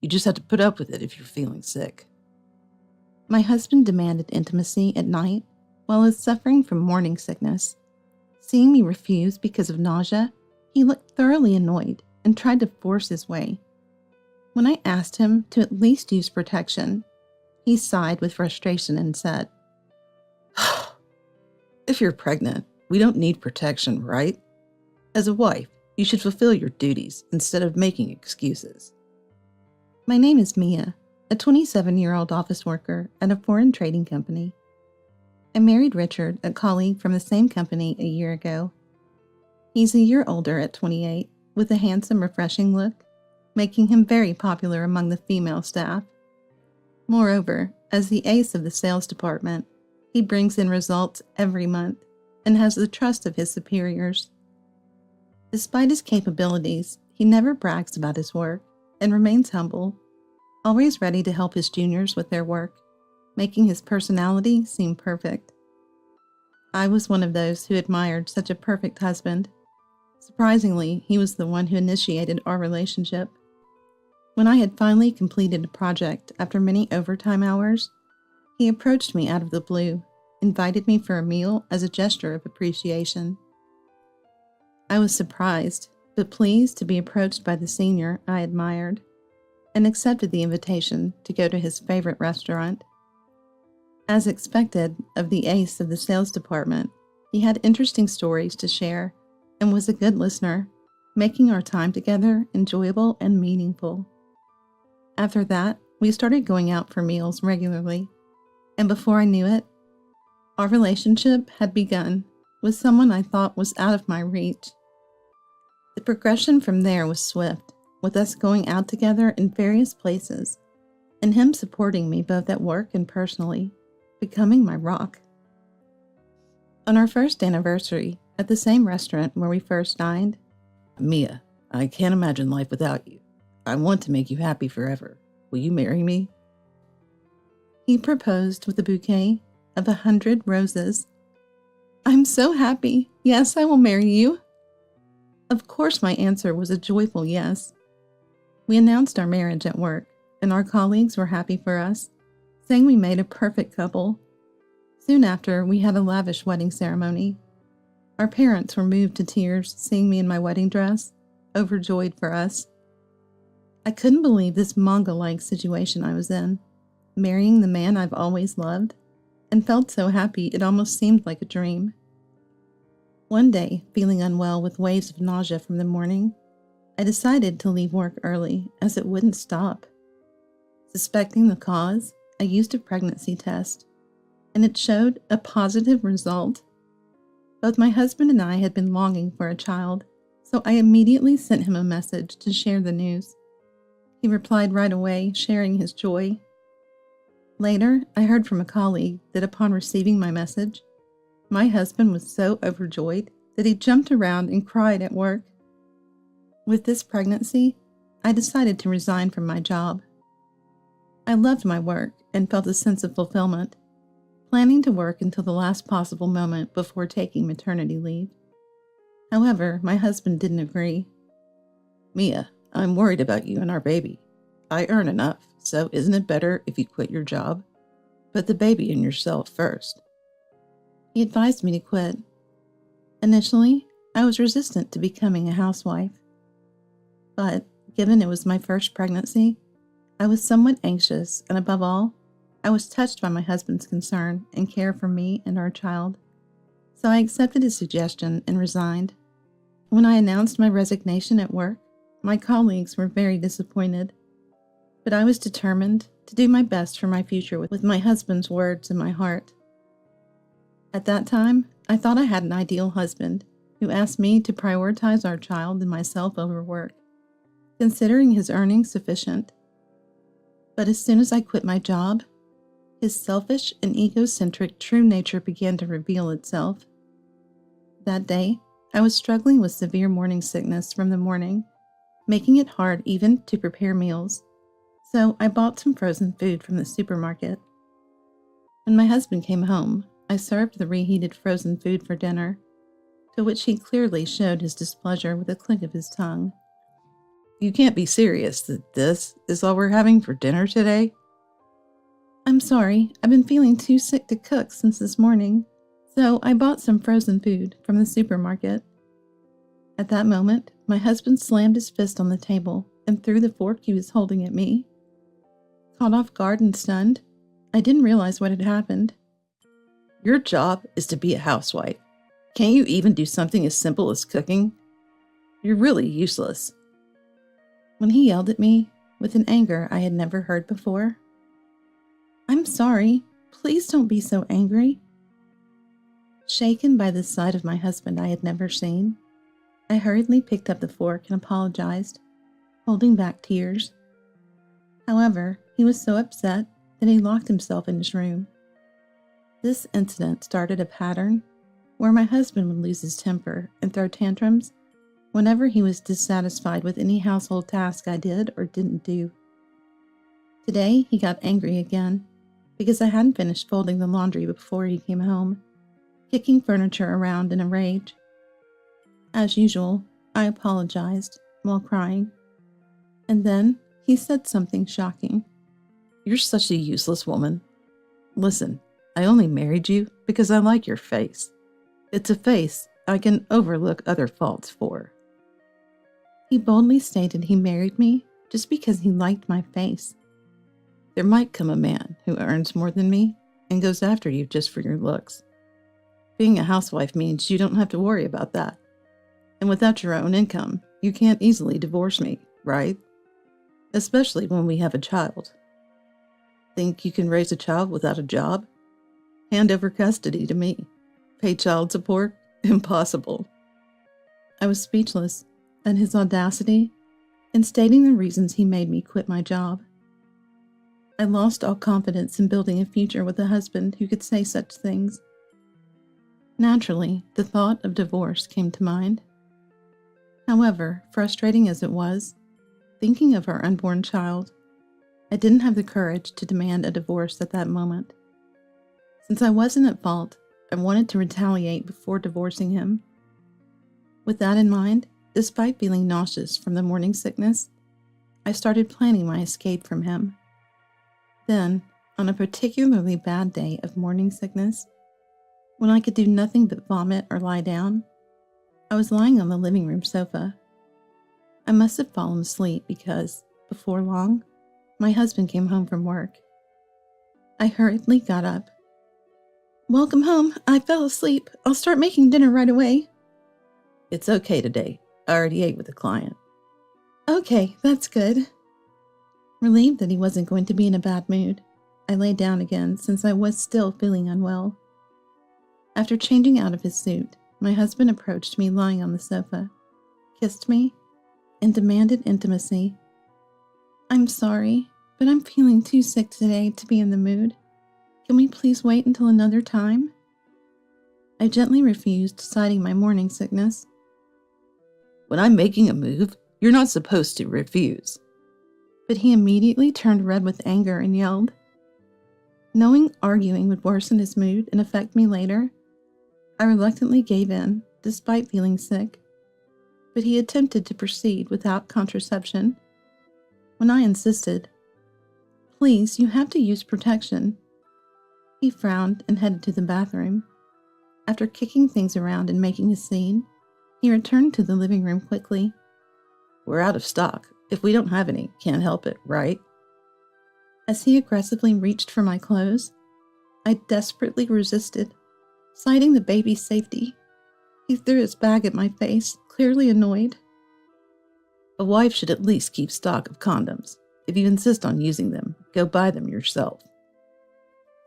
You just have to put up with it if you're feeling sick. My husband demanded intimacy at night while I was suffering from morning sickness. Seeing me refuse because of nausea, he looked thoroughly annoyed and tried to force his way. When I asked him to at least use protection, he sighed with frustration and said, If you're pregnant, we don't need protection, right? As a wife, you should fulfill your duties instead of making excuses. My name is Mia, a 27-year-old office worker at a foreign trading company. I married Richard, a colleague from the same company, a year ago. He's a year older at 28, with a handsome, refreshing look, making him very popular among the female staff. Moreover, as the ace of the sales department, he brings in results every month and has the trust of his superiors. Despite his capabilities, he never brags about his work and remains humble, always ready to help his juniors with their work, making his personality seem perfect. I was one of those who admired such a perfect husband. Surprisingly, he was the one who initiated our relationship. When I had finally completed a project after many overtime hours, he approached me out of the blue, invited me for a meal as a gesture of appreciation. I was surprised, but pleased to be approached by the senior I admired, and accepted the invitation to go to his favorite restaurant. As expected of the ace of the sales department, he had interesting stories to share and was a good listener, making our time together enjoyable and meaningful. After that, we started going out for meals regularly, and before I knew it, our relationship had begun with someone I thought was out of my reach. The progression from there was swift, with us going out together in various places, and him supporting me both at work and personally, becoming my rock. On our first anniversary, at the same restaurant where we first dined, Mia, I can't imagine life without you. I want to make you happy forever. Will you marry me? He proposed with a bouquet of 100 roses. I'm so happy. Yes, I will marry you. Of course, my answer was a joyful yes. We announced our marriage at work, and our colleagues were happy for us, saying we made a perfect couple. Soon after, we had a lavish wedding ceremony. Our parents were moved to tears seeing me in my wedding dress, overjoyed for us. I couldn't believe this manga-like situation I was in, marrying the man I've always loved, and felt so happy it almost seemed like a dream. One day, feeling unwell with waves of nausea from the morning, I decided to leave work early as it wouldn't stop. Suspecting the cause, I used a pregnancy test, and it showed a positive result. Both my husband and I had been longing for a child, so I immediately sent him a message to share the news. He replied right away, sharing his joy. Later, I heard from a colleague that upon receiving my message, my husband was so overjoyed that he jumped around and cried at work. With this pregnancy, I decided to resign from my job. I loved my work and felt a sense of fulfillment, planning to work until the last possible moment before taking maternity leave. However, my husband didn't agree. Mia, I'm worried about you and our baby. I earn enough, so isn't it better if you quit your job? Put the baby and yourself first. He advised me to quit. Initially, I was resistant to becoming a housewife. But, given it was my first pregnancy, I was somewhat anxious, and above all, I was touched by my husband's concern and care for me and our child. So I accepted his suggestion and resigned. When I announced my resignation at work, my colleagues were very disappointed. But I was determined to do my best for my future with my husband's words in my heart. At that time, I thought I had an ideal husband who asked me to prioritize our child and myself over work, considering his earnings sufficient. But as soon as I quit my job, his selfish and egocentric true nature began to reveal itself. That day, I was struggling with severe morning sickness from the morning, making it hard even to prepare meals, so I bought some frozen food from the supermarket. When my husband came home, I served the reheated frozen food for dinner, to which he clearly showed his displeasure with a click of his tongue. You can't be serious that this is all we're having for dinner today? I'm sorry, I've been feeling too sick to cook since this morning, so I bought some frozen food from the supermarket. At that moment, my husband slammed his fist on the table and threw the fork he was holding at me. Caught off guard and stunned, I didn't realize what had happened. Your job is to be a housewife. Can't you even do something as simple as cooking? You're really useless. When he yelled at me, with an anger I had never heard before. I'm sorry, please don't be so angry. Shaken by this side of my husband I had never seen, I hurriedly picked up the fork and apologized, holding back tears. However, he was so upset that he locked himself in his room. This incident started a pattern where my husband would lose his temper and throw tantrums whenever he was dissatisfied with any household task I did or didn't do. Today, he got angry again because I hadn't finished folding the laundry before he came home, kicking furniture around in a rage. As usual, I apologized while crying, and then he said something shocking. You're such a useless woman. Listen, I only married you because I like your face. It's a face I can overlook other faults for. He boldly stated he married me just because he liked my face. There might come a man who earns more than me and goes after you just for your looks. Being a housewife means you don't have to worry about that. And without your own income, you can't easily divorce me, right? Especially when we have a child. Think you can raise a child without a job? Hand over custody to me. Pay child support? Impossible. I was speechless at his audacity in stating the reasons he made me quit my job. I lost all confidence in building a future with a husband who could say such things. Naturally, the thought of divorce came to mind. However, frustrating as it was, thinking of our unborn child, I didn't have the courage to demand a divorce at that moment. Since I wasn't at fault, I wanted to retaliate before divorcing him. With that in mind, despite feeling nauseous from the morning sickness, I started planning my escape from him. Then, on a particularly bad day of morning sickness, when I could do nothing but vomit or lie down, I was lying on the living room sofa. I must have fallen asleep because, before long, my husband came home from work. I hurriedly got up. Welcome home. I fell asleep. I'll start making dinner right away. It's okay today. I already ate with a client. Okay, that's good. Relieved that he wasn't going to be in a bad mood, I lay down again since I was still feeling unwell. After changing out of his suit, my husband approached me lying on the sofa, kissed me, and demanded intimacy. I'm sorry, but I'm feeling too sick today to be in the mood. Can we please wait until another time? I gently refused, citing my morning sickness. When I'm making a move, you're not supposed to refuse. But he immediately turned red with anger and yelled. Knowing arguing would worsen his mood and affect me later, I reluctantly gave in, despite feeling sick. But he attempted to proceed without contraception. When I insisted, please, you have to use protection. He frowned and headed to the bathroom. After kicking things around and making a scene, he returned to the living room quickly. We're out of stock. If we don't have any, can't help it, right? As he aggressively reached for my clothes, I desperately resisted, citing the baby's safety. He threw his bag at my face, clearly annoyed. A wife should at least keep stock of condoms. If you insist on using them, go buy them yourself.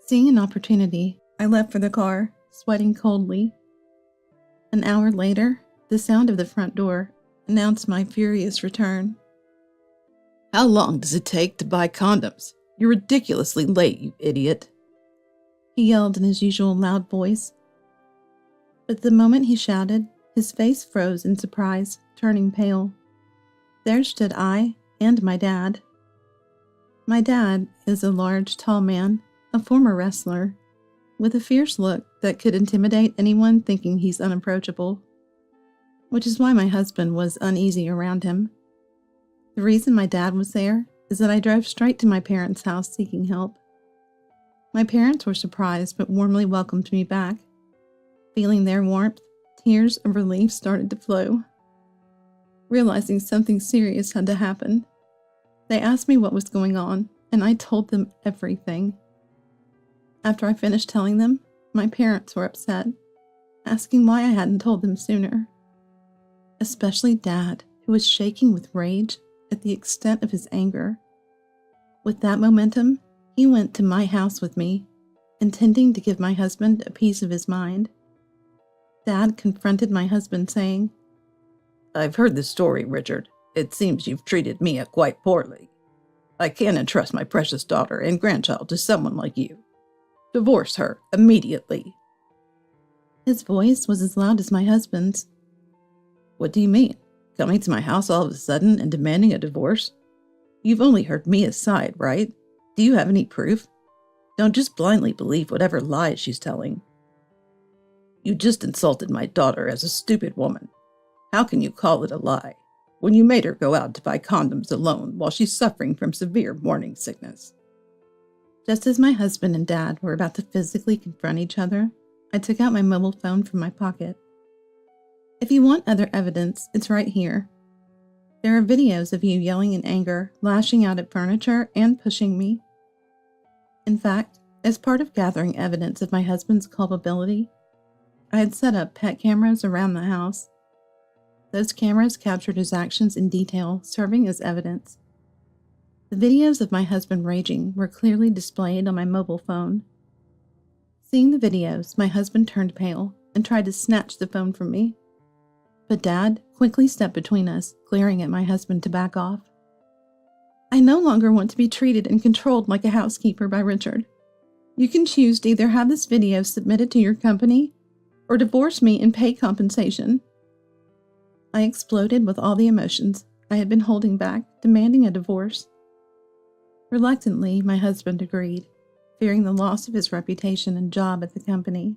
Seeing an opportunity, I left for the car, sweating coldly. An hour later, the sound of the front door announced my furious return. How long does it take to buy condoms? You're ridiculously late, you idiot. He yelled in his usual loud voice. But the moment he shouted, his face froze in surprise, turning pale. There stood I and my dad. My dad is a large, tall man, a former wrestler, with a fierce look that could intimidate anyone thinking he's unapproachable, which is why my husband was uneasy around him. The reason my dad was there is that I drove straight to my parents' house seeking help. My parents were surprised but warmly welcomed me back. Feeling their warmth, tears of relief started to flow. Realizing something serious had to happen, they asked me what was going on, and I told them everything. After I finished telling them, my parents were upset, asking why I hadn't told them sooner. Especially Dad, who was shaking with rage at the extent of his anger. With that momentum, he went to my house with me, intending to give my husband a piece of his mind. Dad confronted my husband, saying, "I've heard the story, Richard. It seems you've treated Mia quite poorly. I can't entrust my precious daughter and grandchild to someone like you. Divorce her immediately." His voice was as loud as my husband's. "What do you mean? Coming to my house all of a sudden and demanding a divorce? You've only heard Mia's side, right? Do you have any proof? Don't just blindly believe whatever lies she's telling. You just insulted my daughter as a stupid woman. How can you call it a lie when you made her go out to buy condoms alone while she's suffering from severe morning sickness?" Just as my husband and Dad were about to physically confront each other, I took out my mobile phone from my pocket. If you want other evidence, it's right here. There are videos of you yelling in anger, lashing out at furniture, and pushing me. In fact, as part of gathering evidence of my husband's culpability, I had set up pet cameras around the house. Those cameras captured his actions in detail, serving as evidence. The videos of my husband raging were clearly displayed on my mobile phone. Seeing the videos, my husband turned pale and tried to snatch the phone from me. But Dad quickly stepped between us, glaring at my husband to back off. "I no longer want to be treated and controlled like a housekeeper by Richard. You can choose to either have this video submitted to your company or divorce me and pay compensation." I exploded with all the emotions I had been holding back, demanding a divorce. Reluctantly, my husband agreed, fearing the loss of his reputation and job at the company.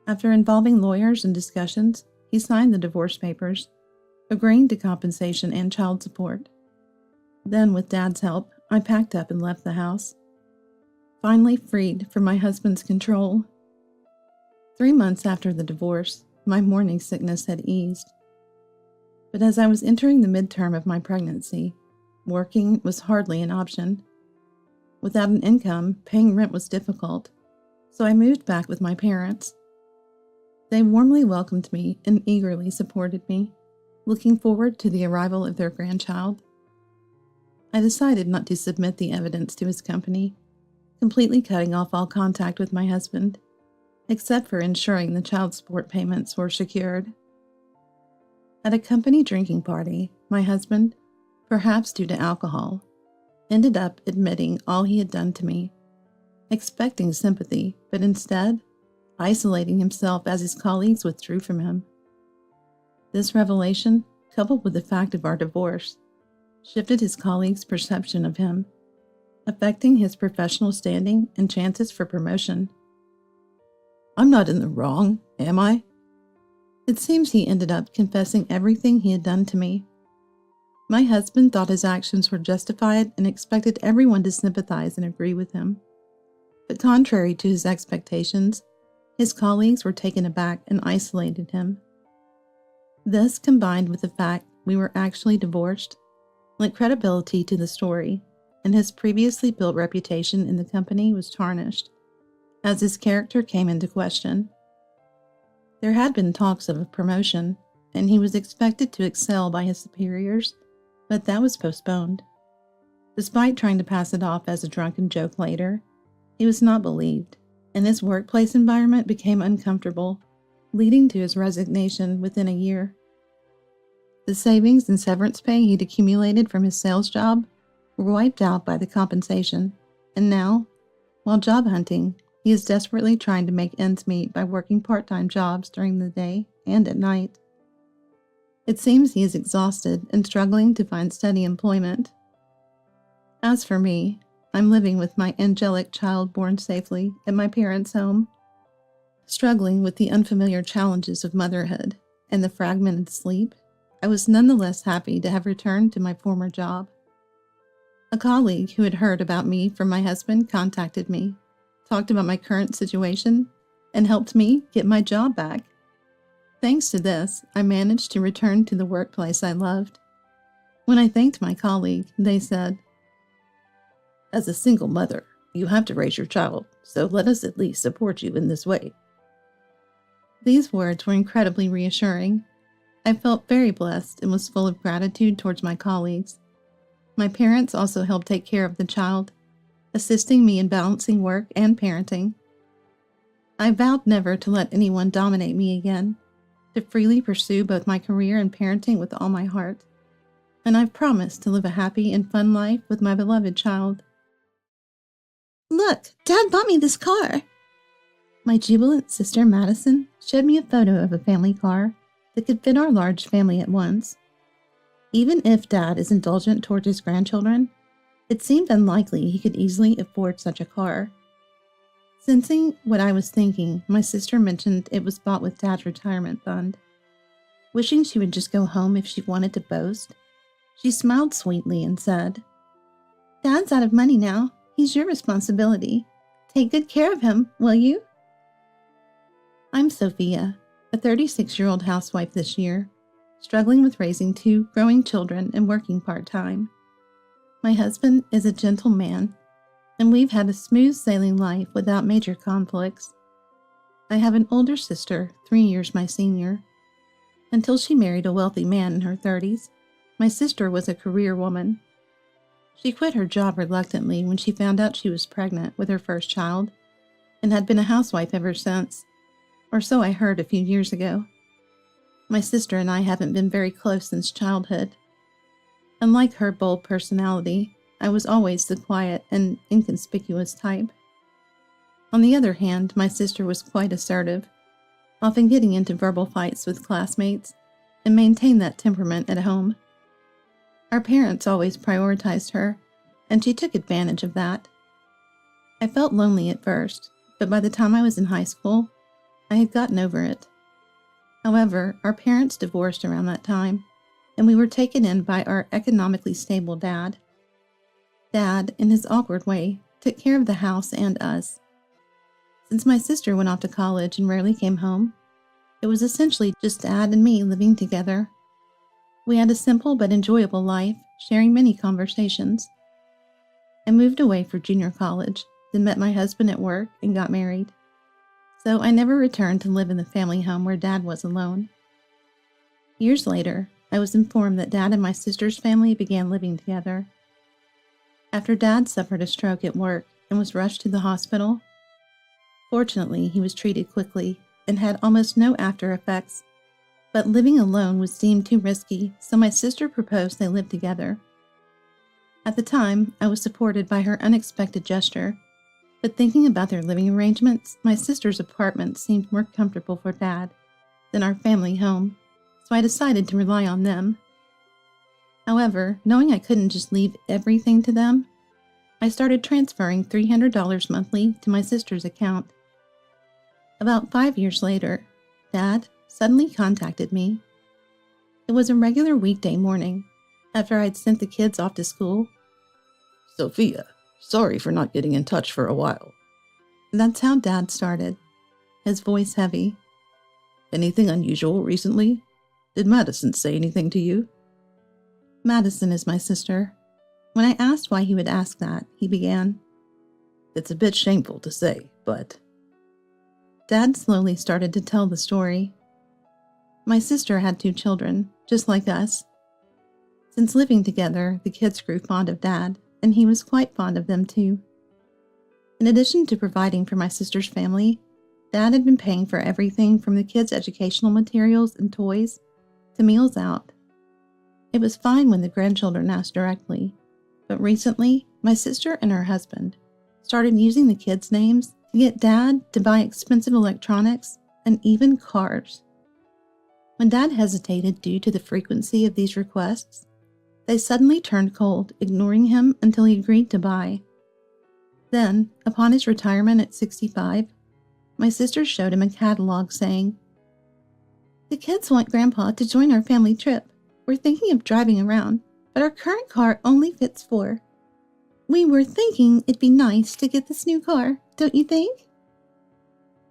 After involving lawyers and discussions, he signed the divorce papers, agreeing to compensation and child support. Then, with Dad's help, I packed up and left the house, finally freed from my husband's control. 3 months after the divorce, my morning sickness had eased. But as I was entering the midterm of my pregnancy, working was hardly an option. Without an income, paying rent was difficult, so I moved back with my parents. They warmly welcomed me and eagerly supported me, looking forward to the arrival of their grandchild. I decided not to submit the evidence to his company, completely cutting off all contact with my husband, except for ensuring the child support payments were secured. At a company drinking party, my husband, perhaps due to alcohol, ended up admitting all he had done to me, expecting sympathy, but instead isolating himself as his colleagues withdrew from him. This revelation, coupled with the fact of our divorce, shifted his colleagues' perception of him, affecting his professional standing and chances for promotion. "I'm not in the wrong, am I?" It seems he ended up confessing everything he had done to me. My husband thought his actions were justified and expected everyone to sympathize and agree with him. But contrary to his expectations, his colleagues were taken aback and isolated him. This, combined with the fact we were actually divorced, lent credibility to the story, and his previously built reputation in the company was tarnished, as his character came into question. There had been talks of a promotion, and he was expected to excel by his superiors, but that was postponed. Despite trying to pass it off as a drunken joke later, he was not believed, and his workplace environment became uncomfortable, leading to his resignation within a year. The savings and severance pay he'd accumulated from his sales job were wiped out by the compensation, and now, while job hunting, he is desperately trying to make ends meet by working part-time jobs during the day and at night. It seems he is exhausted and struggling to find steady employment. As for me, I'm living with my angelic child born safely at my parents' home, struggling with the unfamiliar challenges of motherhood and the fragmented sleep I was nonetheless happy to have returned to my former job. A colleague who had heard about me from my husband contacted me, talked about my current situation, and helped me get my job back. Thanks to this, I managed to return to the workplace I loved. When I thanked my colleague, they said, "As a single mother, you have to raise your child, so let us at least support you in this way." These words were incredibly reassuring. I felt very blessed and was full of gratitude towards my colleagues. My parents also helped take care of the child, assisting me in balancing work and parenting. I vowed never to let anyone dominate me again, to freely pursue both my career and parenting with all my heart, and I've promised to live a happy and fun life with my beloved child. "Look, Dad bought me this car." My jubilant sister Madison showed me a photo of a family car that could fit our large family at once. Even if Dad is indulgent towards his grandchildren, it seemed unlikely he could easily afford such a car. Sensing what I was thinking, my sister mentioned it was bought with Dad's retirement fund. Wishing she would just go home if she wanted to boast, she smiled sweetly and said, "Dad's out of money now. He's your responsibility. Take good care of him, will you?" I'm Sophia, a 36-year-old housewife this year, struggling with raising 2 growing children and working part-time. My husband is a gentle man, and we've had a smooth sailing life without major conflicts. I have an older sister, 3 years my senior. Until she married a wealthy man in her 30s, my sister was a career woman. She quit her job reluctantly when she found out she was pregnant with her first child, and had been a housewife ever since, or so I heard a few years ago. My sister and I haven't been very close since childhood. Unlike her bold personality, I was always the quiet and inconspicuous type. On the other hand, my sister was quite assertive, often getting into verbal fights with classmates, and maintained that temperament at home. Our parents always prioritized her, and she took advantage of that. I felt lonely at first, but by the time I was in high school, I had gotten over it. However, our parents divorced around that time, and we were taken in by our economically stable dad. Dad, in his awkward way, took care of the house and us. Since my sister went off to college and rarely came home, it was essentially just Dad and me living together. We had a simple but enjoyable life, sharing many conversations. I moved away for junior college, then met my husband at work and got married. So I never returned to live in the family home where Dad was alone. Years later, I was informed that Dad and my sister's family began living together. After Dad suffered a stroke at work and was rushed to the hospital, fortunately he was treated quickly and had almost no after effects, but living alone was deemed too risky, so my sister proposed they live together. At the time, I was supported by her unexpected gesture, but thinking about their living arrangements, my sister's apartment seemed more comfortable for Dad than our family home, so I decided to rely on them. However, knowing I couldn't just leave everything to them, I started transferring $300 monthly to my sister's account. About 5 years later, Dad suddenly contacted me. It was a regular weekday morning, after I'd sent the kids off to school. "Sophia, sorry for not getting in touch for a while." That's how Dad started, his voice heavy. "Anything unusual recently? Did Madison say anything to you?" Madison is my sister. When I asked why he would ask that, he began, "It's a bit shameful to say, but..." Dad slowly started to tell the story. My sister had 2 children, just like us. Since living together, the kids grew fond of Dad, and he was quite fond of them too. In addition to providing for my sister's family, Dad had been paying for everything from the kids' educational materials and toys to meals out. It was fine when the grandchildren asked directly, but recently, my sister and her husband started using the kids' names to get Dad to buy expensive electronics and even cars. When Dad hesitated due to the frequency of these requests, they suddenly turned cold, ignoring him until he agreed to buy. Then, upon his retirement at 65, my sister showed him a catalog saying, "The kids want Grandpa to join our family trip. We're thinking of driving around, but our current car only fits 4. We were thinking it'd be nice to get this new car, don't you think?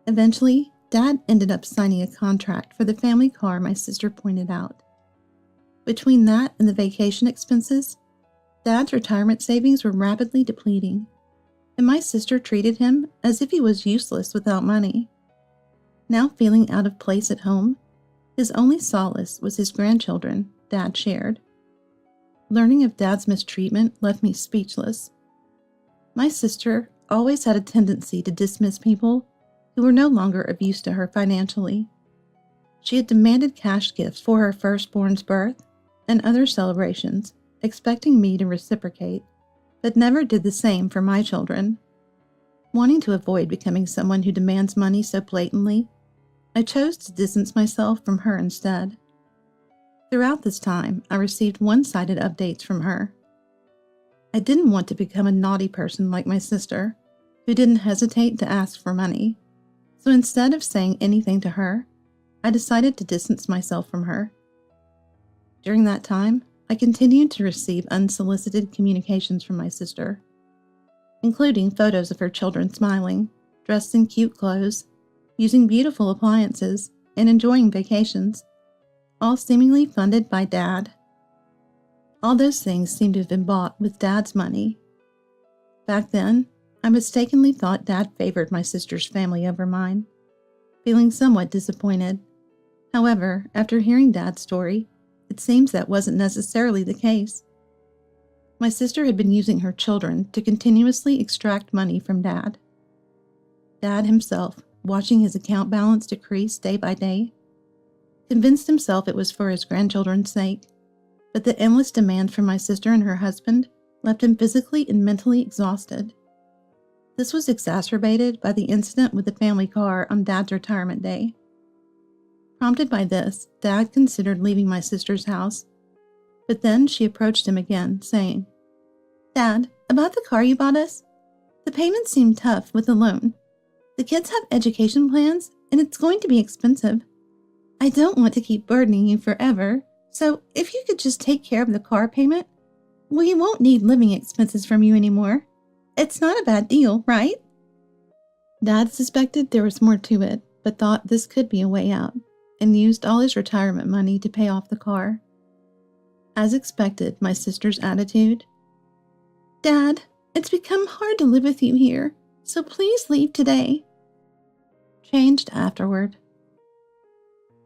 Eventually, Dad ended up signing a contract for the family car my sister pointed out. Between that and the vacation expenses, Dad's retirement savings were rapidly depleting, and my sister treated him as if he was useless without money. Now feeling out of place at home, his only solace was his grandchildren Dad shared. Learning of Dad's mistreatment left me speechless. My sister always had a tendency to dismiss people who were no longer of use to her financially. She had demanded cash gifts for her firstborn's birth and other celebrations, expecting me to reciprocate, but never did the same for my children. Wanting to avoid becoming someone who demands money so blatantly, I chose to distance myself from her instead. Throughout this time, I received one-sided updates from her. I didn't want to become a naughty person like my sister, who didn't hesitate to ask for money. So instead of saying anything to her, I decided to distance myself from her. During that time, I continued to receive unsolicited communications from my sister, including photos of her children smiling, dressed in cute clothes, using beautiful appliances, and enjoying vacations, all seemingly funded by Dad. All those things seemed to have been bought with Dad's money. Back then, I mistakenly thought Dad favored my sister's family over mine, feeling somewhat disappointed. However, after hearing Dad's story, it seems that wasn't necessarily the case. My sister had been using her children to continuously extract money from Dad. Dad himself, watching his account balance decrease day by day, convinced himself it was for his grandchildren's sake, but the endless demands from my sister and her husband left him physically and mentally exhausted. This was exacerbated by the incident with the family car on Dad's retirement day. Prompted by this, Dad considered leaving my sister's house, but then she approached him again, saying, "Dad, about the car you bought us? The payments seem tough with the loan. The kids have education plans, and it's going to be expensive. I don't want to keep burdening you forever, so if you could just take care of the car payment, we won't need living expenses from you anymore. It's not a bad deal, right?" Dad suspected there was more to it, but thought this could be a way out, and used all his retirement money to pay off the car. As expected, my sister's attitude, "Dad, it's become hard to live with you here, so please leave today," changed afterward.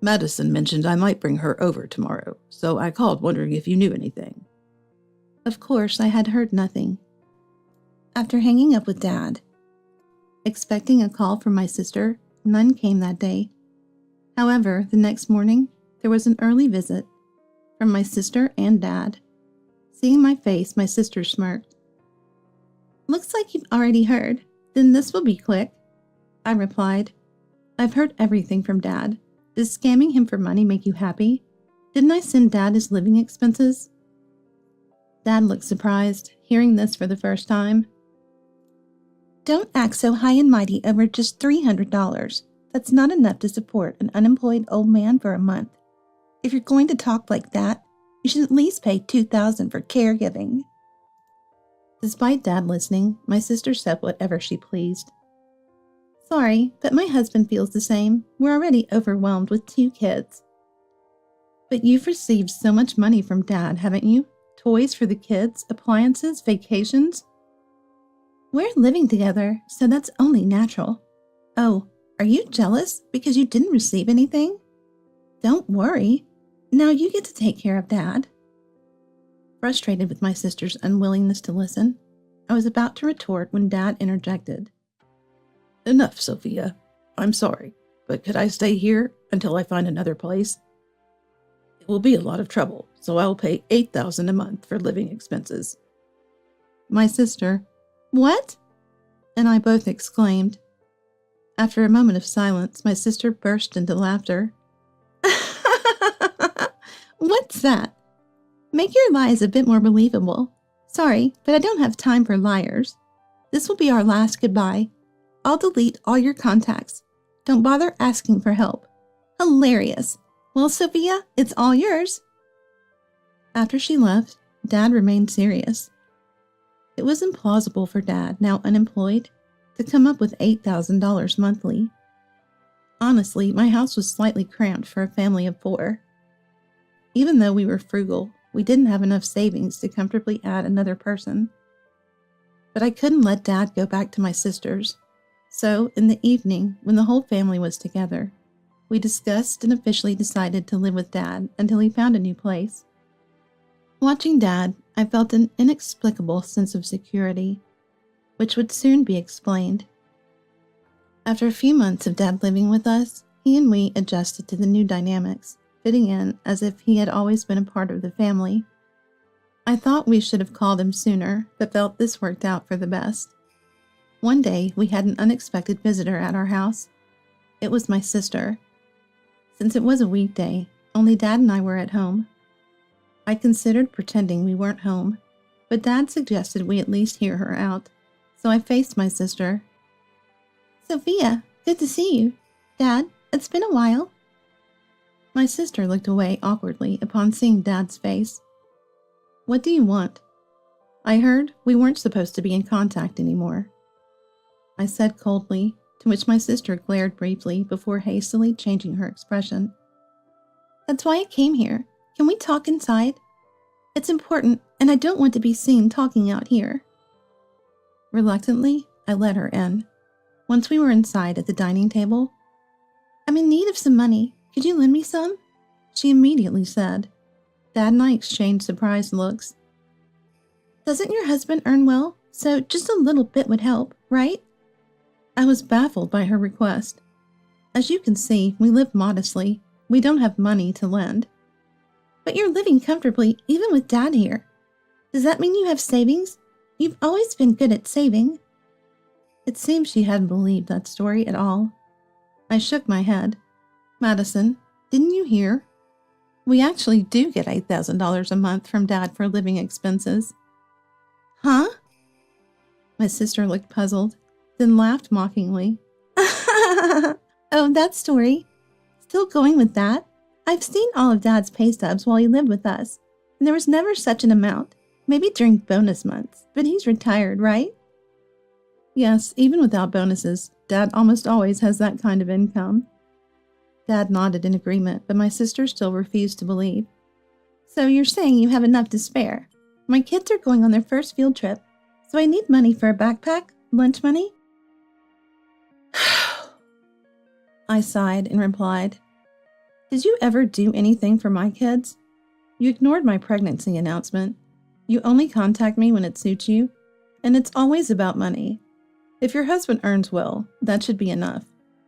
Madison mentioned I might bring her over tomorrow, so I called wondering if you knew anything. Of course, I had heard nothing. After hanging up with Dad, expecting a call from my sister, none came that day. However, the next morning, there was an early visit from my sister and Dad. Seeing my face, my sister smirked. "Looks like you've already heard. Then this will be quick," I replied. "I've heard everything from Dad. Does scamming him for money make you happy? Didn't I send Dad his living expenses?" Dad looked surprised, hearing this for the first time. "Don't act so high and mighty over just $300. That's not enough to support an unemployed old man for a month. If you're going to talk like that, you should at least pay $2,000 for caregiving." Despite Dad listening, my sister said whatever she pleased. "Sorry, but my husband feels the same. We're already overwhelmed with 2 kids." "But you've received so much money from Dad, haven't you? Toys for the kids, appliances, vacations?" "We're living together, so that's only natural." "Oh, are you jealous because you didn't receive anything?" "Don't worry. Now you get to take care of Dad." Frustrated with my sister's unwillingness to listen, I was about to retort when Dad interjected. "Enough, Sophia. I'm sorry, but could I stay here until I find another place? It will be a lot of trouble, so I'll pay $8,000 a month for living expenses." My sister, "What?" and I both exclaimed. After a moment of silence, my sister burst into laughter. "What's that? Make your lies a bit more believable. Sorry, but I don't have time for liars. This will be our last goodbye. I'll delete all your contacts. Don't bother asking for help." Hilarious. "Well, Sophia, it's all yours." After she left, Dad remained serious. It was implausible for Dad, now unemployed, to come up with $8,000 monthly. Honestly, my house was slightly cramped for a family of 4. Even though we were frugal, we didn't have enough savings to comfortably add another person. But I couldn't let Dad go back to my sisters. So, in the evening, when the whole family was together, we discussed and officially decided to live with Dad until he found a new place. Watching Dad, I felt an inexplicable sense of security, which would soon be explained. After a few months of Dad living with us, he and we adjusted to the new dynamics, fitting in as if he had always been a part of the family. I thought we should have called him sooner, but felt this worked out for the best. One day, we had an unexpected visitor at our house. It was my sister. Since it was a weekday, only Dad and I were at home. I considered pretending we weren't home, but Dad suggested we at least hear her out, so I faced my sister. "Sophia, good to see you. Dad, it's been a while." My sister looked away awkwardly upon seeing Dad's face. "What do you want?" "I heard we weren't supposed to be in contact anymore," I said coldly, to which my sister glared briefly before hastily changing her expression. "That's why I came here. Can we talk inside? It's important, and I don't want to be seen talking out here." Reluctantly, I let her in. Once we were inside at the dining table, "I'm in need of some money. Could you lend me some?" she immediately said. Dad and I exchanged surprised looks. "Doesn't your husband earn well? So just a little bit would help, right?" I was baffled by her request. As you can see, we live modestly. We don't have money to lend. "But you're living comfortably, even with Dad here. Does that mean you have savings? You've always been good at saving." It seems she hadn't believed that story at all. I shook my head. "Madison, didn't you hear? We actually do get $8,000 a month from Dad for living expenses." "Huh?" My sister looked puzzled, then laughed mockingly. "Oh, that story. Still going with that? I've seen all of Dad's pay stubs while he lived with us, and there was never such an amount. Maybe during bonus months, but he's retired, right?" "Yes, even without bonuses, Dad almost always has that kind of income." Dad nodded in agreement, but my sister still refused to believe. "So you're saying you have enough to spare? My kids are going on their first field trip, so I need money for a backpack, lunch money?" I sighed and replied, "Did you ever do anything for my kids? You ignored my pregnancy announcement. You only contact me when it suits you, and it's always about money. If your husband earns well, that should be enough.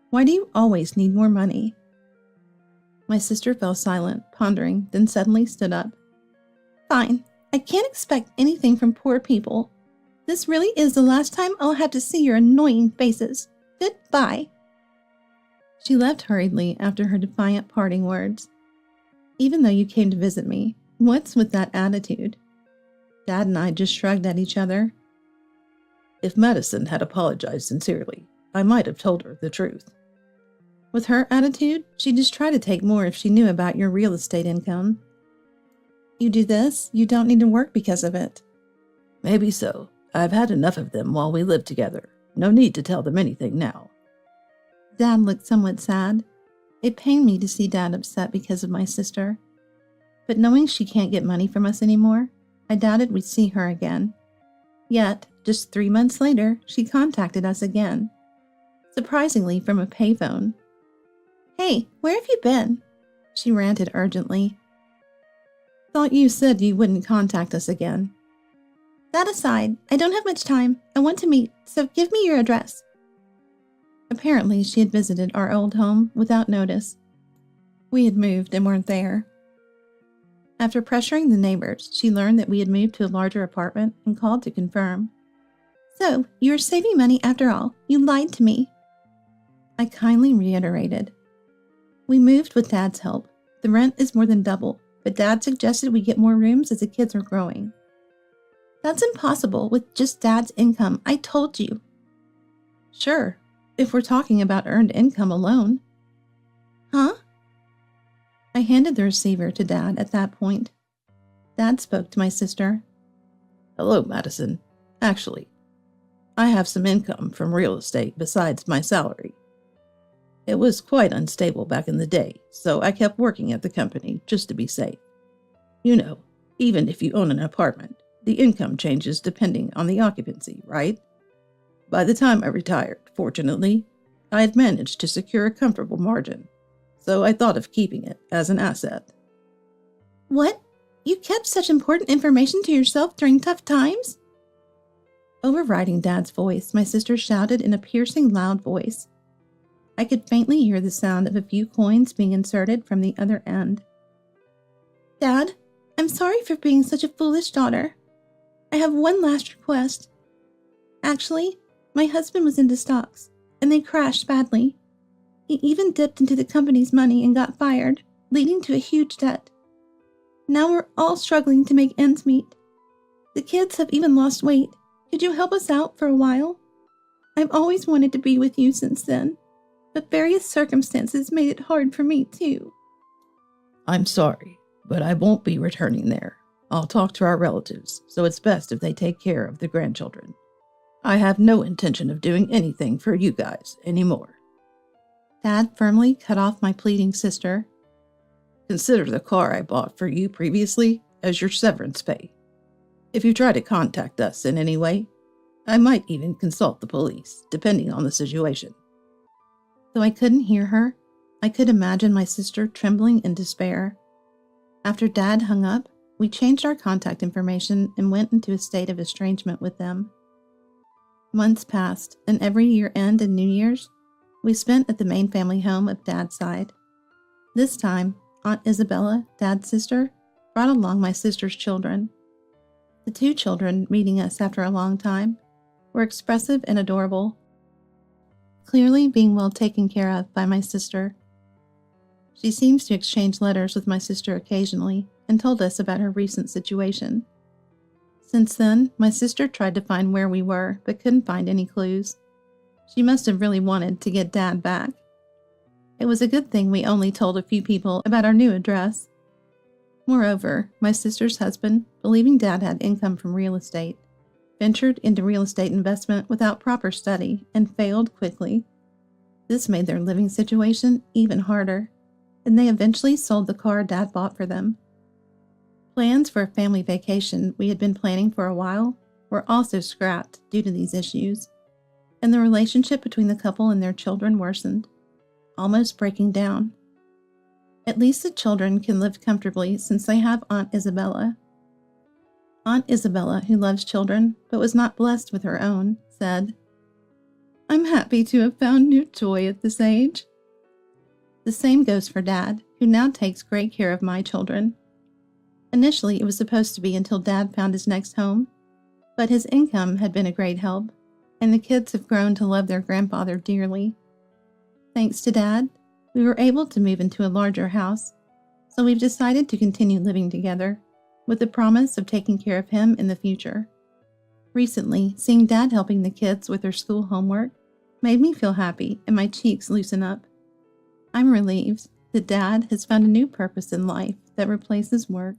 Why do you always need more money?" My sister fell silent, pondering, then suddenly stood up. "Fine. I can't expect anything from poor people. This really is the last time I'll have to see your annoying faces. Goodbye." She left hurriedly after her defiant parting words. "Even though you came to visit me, what's with that attitude?" Dad and I just shrugged at each other. "If Madison had apologized sincerely, I might have told her the truth." "With her attitude, she'd just try to take more if she knew about your real estate income. You do this, you don't need to work because of it." "Maybe so. I've had enough of them while we lived together. No need to tell them anything now." Dad looked somewhat sad. It pained me to see Dad upset because of my sister. But knowing she can't get money from us anymore, I doubted we'd see her again. Yet, just 3 months later, she contacted us again. Surprisingly, from a payphone. "Hey, where have you been?" she ranted urgently. "Thought you said you wouldn't contact us again." "That aside, I don't have much time. I want to meet, so give me your address." Apparently, she had visited our old home without notice. We had moved and weren't there. After pressuring the neighbors, she learned that we had moved to a larger apartment and called to confirm. "So, you are saving money after all. You lied to me." I kindly reiterated. "We moved with Dad's help. The rent is more than double, but Dad suggested we get more rooms as the kids are growing." "That's impossible with just Dad's income. I told you." "Sure, if we're talking about earned income alone." "Huh?" I handed the receiver to Dad at that point. Dad spoke to my sister. Hello, Madison. Actually, I have some income from real estate besides my salary. It was quite unstable back in the day, so I kept working at the company just to be safe. You know, even if you own an apartment, the income changes depending on the occupancy, right? By the time I retired, fortunately, I had managed to secure a comfortable margin, so I thought of keeping it as an asset. What? You kept such important information to yourself during tough times? Overriding Dad's voice, my sister shouted in a piercing, loud voice. I could faintly hear the sound of a few coins being inserted from the other end. Dad, I'm sorry for being such a foolish daughter. I have one last request. Actually, my husband was into stocks, and they crashed badly. He even dipped into the company's money and got fired, leading to a huge debt. Now we're all struggling to make ends meet. The kids have even lost weight. Could you help us out for a while? I've always wanted to be with you since then, but various circumstances made it hard for me too. I'm sorry, but I won't be returning there. I'll talk to our relatives, so it's best if they take care of the grandchildren. I have no intention of doing anything for you guys anymore. Dad firmly cut off my pleading sister. Consider the car I bought for you previously as your severance pay. If you try to contact us in any way, I might even consult the police, depending on the situation. Though I couldn't hear her, I could imagine my sister trembling in despair. After Dad hung up, we changed our contact information and went into a state of estrangement with them. Months passed, and every year-end and New Year's, we spent at the main family home of Dad's side. This time, Aunt Isabella, Dad's sister, brought along my sister's children. The two children, meeting us after a long time, were expressive and adorable, clearly being well taken care of by my sister. She seems to exchange letters with my sister occasionally and told us about her recent situation. Since then, my sister tried to find where we were but couldn't find any clues. She must have really wanted to get Dad back. It was a good thing we only told a few people about our new address. Moreover, my sister's husband, believing Dad had income from real estate, ventured into real estate investment without proper study and failed quickly. This made their living situation even harder, and they eventually sold the car Dad bought for them. Plans for a family vacation we had been planning for a while were also scrapped due to these issues, and the relationship between the couple and their children worsened, almost breaking down. At least the children can live comfortably since they have Aunt Isabella. Aunt Isabella, who loves children but was not blessed with her own, said, "I'm happy to have found new joy at this age." The same goes for Dad, who now takes great care of my children. Initially, it was supposed to be until Dad found his next home, but his income had been a great help, and the kids have grown to love their grandfather dearly. Thanks to Dad, we were able to move into a larger house, so we've decided to continue living together, with the promise of taking care of him in the future. Recently, seeing Dad helping the kids with their school homework made me feel happy and my cheeks loosen up. I'm relieved that Dad has found a new purpose in life that replaces work.